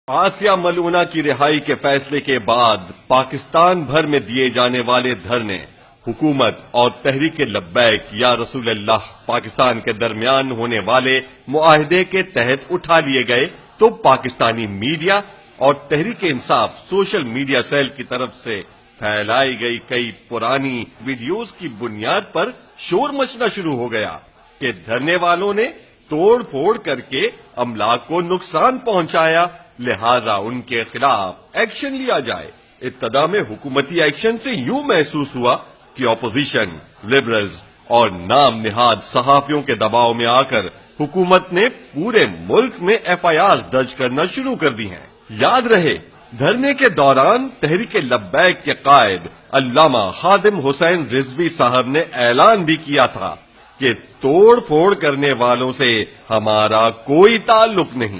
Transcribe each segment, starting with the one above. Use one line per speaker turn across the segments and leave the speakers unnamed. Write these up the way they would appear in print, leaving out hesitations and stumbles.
آسیہ ملعونہ کی رہائی کے فیصلے کے بعد پاکستان بھر میں دیے جانے والے دھرنے حکومت اور تحریک لبیک یا رسول اللہ پاکستان کے درمیان ہونے والے معاہدے کے تحت اٹھا لیے گئے تو پاکستانی میڈیا اور Tehreek Insaf social media cell کی طرف سے پھیلائی گئی کئی پرانی ویڈیوز کی بنیاد پر شور مچنا شروع ہو گیا کہ دھرنے والوں نے توڑ پھوڑ کر کے املاک کو نقصان پہنچایا، لہذا ان کے خلاف ایکشن لیا جائے۔ ابتدا میں حکومتی ایکشن سے یوں محسوس ہوا کہ اپوزیشن، لبرلز اور نام نہاد صحافیوں کے دباؤ میں آ کر حکومت نے پورے ملک میں FIRs درج کرنا شروع کر دی ہیں۔ یاد رہے، دھرنے کے دوران تحریک لبیک کے قائد علامہ خادم حسین رضوی صاحب نے اعلان بھی کیا تھا کہ توڑ پھوڑ کرنے والوں سے ہمارا کوئی تعلق نہیں،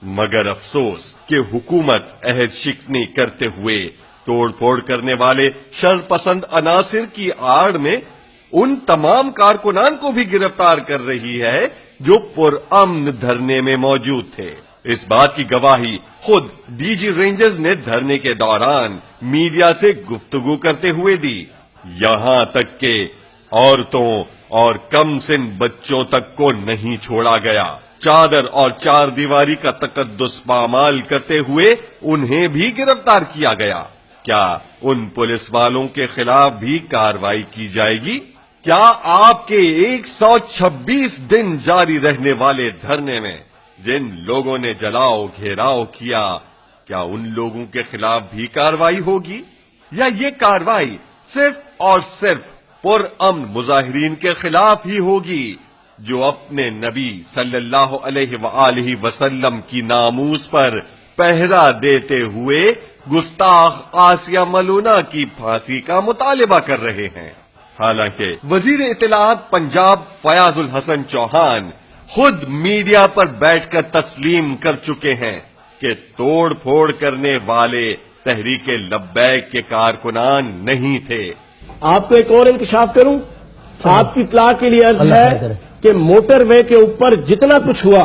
مگر افسوس کہ حکومت عہد شکنی کرتے ہوئے توڑ پھوڑ کرنے والے شر پسند عناصر کی آڑ میں ان تمام کارکنان کو بھی گرفتار کر رہی ہے جو پرامن دھرنے میں موجود تھے۔ اس بات کی گواہی خود ڈی جی رینجرز نے دھرنے کے دوران میڈیا سے گفتگو کرتے ہوئے دی، یہاں تک کہ عورتوں اور کم سن بچوں تک کو نہیں چھوڑا گیا۔ چادر اور چار دیواری کا تقدس پامال کرتے ہوئے انہیں بھی گرفتار کیا گیا۔ کیا ان پولیس والوں کے خلاف بھی کارروائی کی جائے گی؟ کیا آپ کے 126 دن جاری رہنے والے دھرنے میں جن لوگوں نے جلاؤ گھیراؤ کیا، کیا ان لوگوں کے خلاف بھی کارروائی ہوگی، یا یہ کارروائی صرف اور صرف پرامن مظاہرین کے خلاف ہی ہوگی جو اپنے نبی صلی اللہ علیہ وآلہ وسلم کی ناموس پر پہرا دیتے ہوئے گستاخ آسیہ ملعونہ کی پھانسی کا مطالبہ کر رہے ہیں؟ حالانکہ وزیر اطلاعات پنجاب فیاض الحسن چوہان خود میڈیا پر بیٹھ کر تسلیم کر چکے ہیں کہ توڑ پھوڑ کرنے والے تحریک لبیک کے کارکنان نہیں تھے۔
آپ کو ایک اور انکشاف کروں، آپ کی اطلاع کے لیے عرض ہے کہ موٹر وے کے اوپر جتنا کچھ ہوا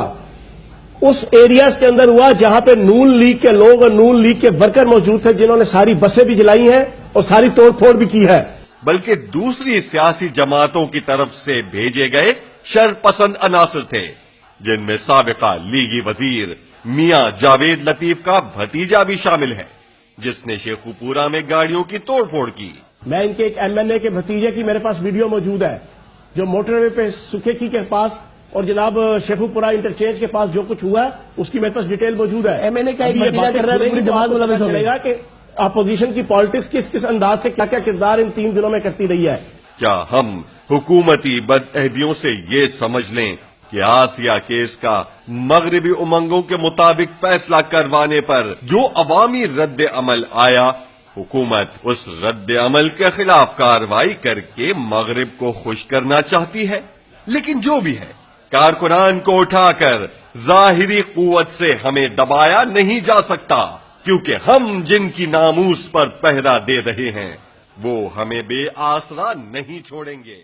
اس ایریاز کے اندر ہوا جہاں پہ نون لیگ کے لوگ اور نون لیگ کے ورکر موجود تھے، جنہوں نے ساری بسیں بھی جلائی ہیں اور ساری توڑ پھوڑ بھی کی ہے،
بلکہ دوسری سیاسی جماعتوں کی طرف سے بھیجے گئے شر پسند عناصر تھے، جن میں سابقہ لیگی وزیر میاں جاوید لطیف کا بھتیجا بھی شامل ہے، جس نے شیخو پورہ میں گاڑیوں کی توڑ پھوڑ کی۔
میں ان کے ایک MNA کے بھتیجے کی میرے پاس ویڈیو موجود ہے جو موٹر وے پہ سکھے کی کے پاس اور جناب شیخو پورہ انٹرچینج کے پاس جو کچھ ہوا ہے اس کی میرے پاس ڈیٹیل موجود ہے۔
MNA کا ایک بھتیجا کر رہا ہے، پوری جماعت کو لبس ہو
چلے گا کہ اپوزیشن کی پالیٹکس کس انداز سے کیا کیا کردار ان 3 دنوں میں کرتی رہی ہے۔
کیا ہم حکومتی بدعہدیوں سے یہ سمجھ لیں کہ آسیہ کیس کا مغربی امنگوں کے مطابق فیصلہ کروانے پر جو عوامی رد عمل آیا، حکومت اس رد عمل کے خلاف کارروائی کر کے مغرب کو خوش کرنا چاہتی ہے؟ لیکن جو بھی ہے، کارکنان کو اٹھا کر ظاہری قوت سے ہمیں دبایا نہیں جا سکتا، کیونکہ ہم جن کی ناموس پر پہرا دے رہے ہیں وہ ہمیں بے آسرا نہیں چھوڑیں گے۔